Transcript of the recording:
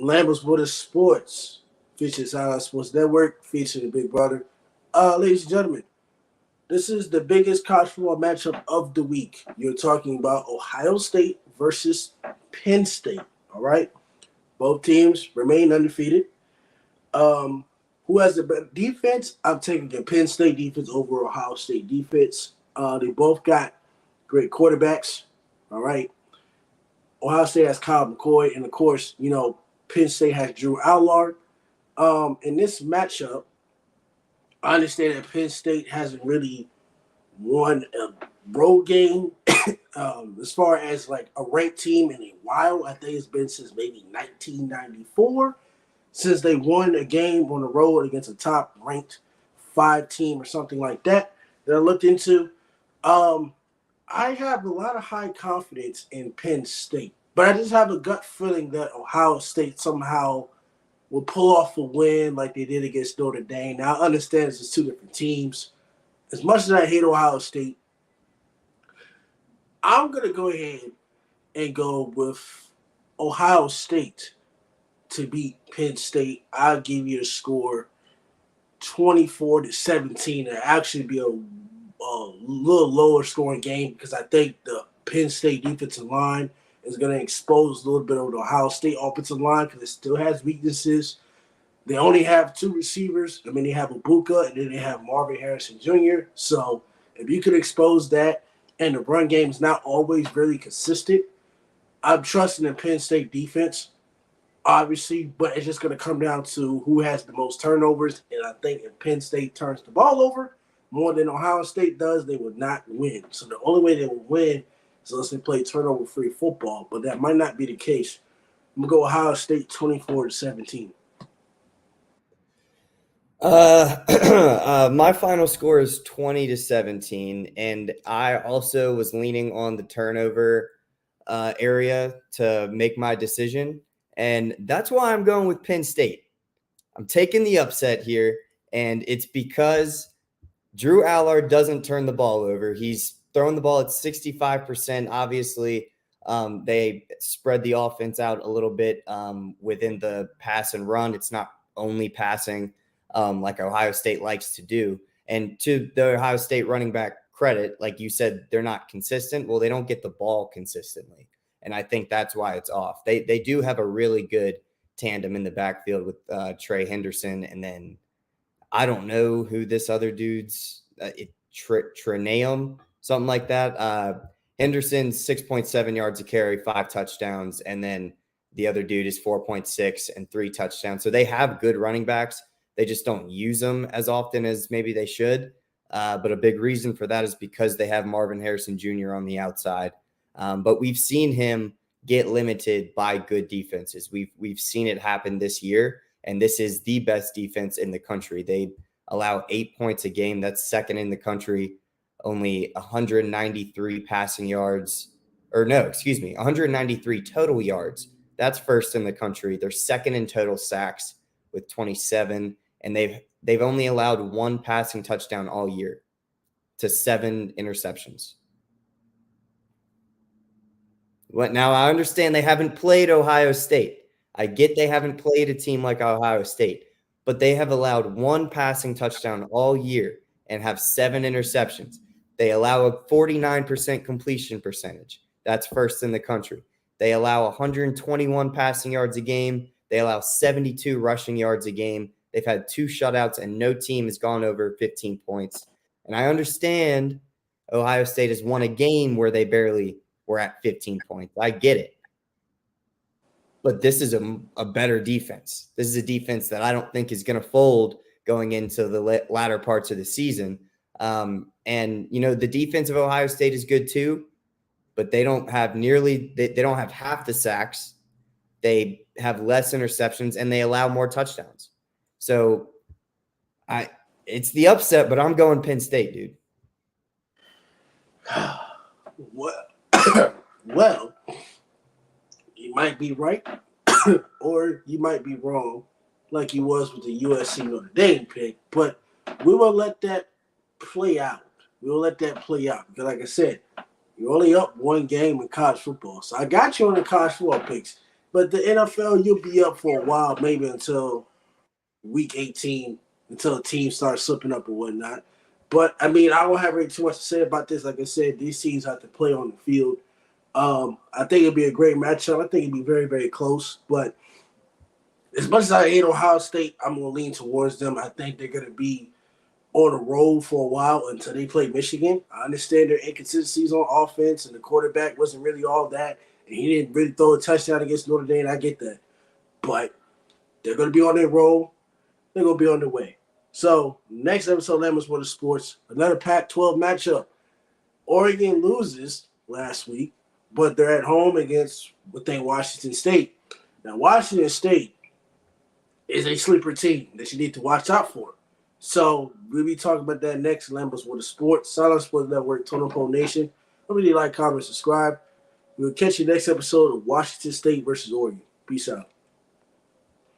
Lambert's Water Sports features Highlight Sports Network, featuring Big Brother. Ladies and gentlemen, this is the biggest college football matchup of the week. You're talking about Ohio State versus Penn State. All right, both teams remain undefeated. Who has the better defense? I'm taking the Penn State defense over Ohio State defense. They both got great quarterbacks. All right. Ohio State has Kyle McCoy, and of course, Penn State has Drew Allard. In this matchup, I understand that Penn State hasn't really won a road game as far as like a ranked team in a while. I think it's been since maybe 1994 since they won a game on the road against a top ranked 5 team or something like that I looked into. I have a lot of high confidence in Penn State, but I just have a gut feeling that Ohio State somehow will pull off a win like they did against Notre Dame. Now, I understand it's just 2 different teams. As much as I hate Ohio State, I'm going to go ahead and go with Ohio State to beat Penn State. I'll give you the score 24-17. It'll actually be a little lower scoring game because I think the Penn State defensive line is going to expose a little bit of the Ohio State offensive line because it still has weaknesses. They only have 2 receivers. I mean, they have Ibuka and then they have Marvin Harrison Jr. So if you could expose that and the run game is not always really consistent, I'm trusting the Penn State defense, obviously, but it's just going to come down to who has the most turnovers. And I think if Penn State turns the ball over more than Ohio State does, they would not win. So the only way they will win is unless they play turnover-free football, but that might not be the case. I'm going to go Ohio State 24-17. My final score is 20-17, and I also was leaning on the turnover area to make my decision, and that's why I'm going with Penn State. I'm taking the upset here, and it's because Drew Allard doesn't turn the ball over. He's throwing the ball at 65%. Obviously, they spread the offense out a little bit within the pass and run. It's not only passing like Ohio State likes to do. And to the Ohio State running back credit, like you said, they're not consistent. Well, they don't get the ball consistently. And I think that's why it's off. They do have a really good tandem in the backfield with Trey Henderson, and then I don't know who this other dude's Treneum, something like that. Henderson's 6.7 yards a carry, 5 touchdowns, and then the other dude is 4.6 and 3 touchdowns. So they have good running backs. They just don't use them as often as maybe they should. But a big reason for that is because they have Marvin Harrison Jr. on the outside. But we've seen him get limited by good defenses. We've seen it happen this year. And this is the best defense in the country. They allow 8 points a game. That's second in the country. Only 193 passing yards. 193 total yards. That's first in the country. They're second in total sacks with 27. And they've only allowed 1 passing touchdown all year to 7 interceptions. Now, I understand they haven't played Ohio State. I get they haven't played a team like Ohio State, but they have allowed 1 passing touchdown all year and have 7 interceptions. They allow a 49% completion percentage. That's first in the country. They allow 121 passing yards a game. They allow 72 rushing yards a game. They've had 2 shutouts, and no team has gone over 15 points. And I understand Ohio State has won a game where they barely were at 15 points. I get it. But this is a better defense. This is a defense that I don't think is going to fold going into the latter parts of the season. And, the defense of Ohio State is good too, but they don't have they don't have half the sacks. They have less interceptions, and they allow more touchdowns. So it's the upset, but I'm going Penn State, dude. Well, you might be right, or you might be wrong, like he was with the USC Notre Dame pick. But we will let that play out. Because, like I said, you're only up 1 game in college football. So I got you on the college football picks. But the NFL, you'll be up for a while, maybe until week 18, until a team starts slipping up and whatnot. But I mean, I don't have really too much to say about this. Like I said, these teams have to play on the field. I think it'd be a great matchup. I think it'd be very, very close. But as much as I hate Ohio State, I'm gonna lean towards them. I think they're gonna be on a roll for a while until they play Michigan. I understand their inconsistencies on offense, and the quarterback wasn't really all that, and he didn't really throw a touchdown against Notre Dame. I get that, but they're gonna be on their roll. They're gonna be on their way. So next episode of Lemons for the Sports, another Pac-12 matchup. Oregon loses last week, but they're at home against Washington State. Now Washington State is a sleeper team that you need to watch out for. So we'll be talking about that next. Lambos with the Sports, Silent Sports Network, Total Pole Nation. Don't really like, comment, subscribe. We'll catch you next episode of Washington State versus Oregon. Peace out.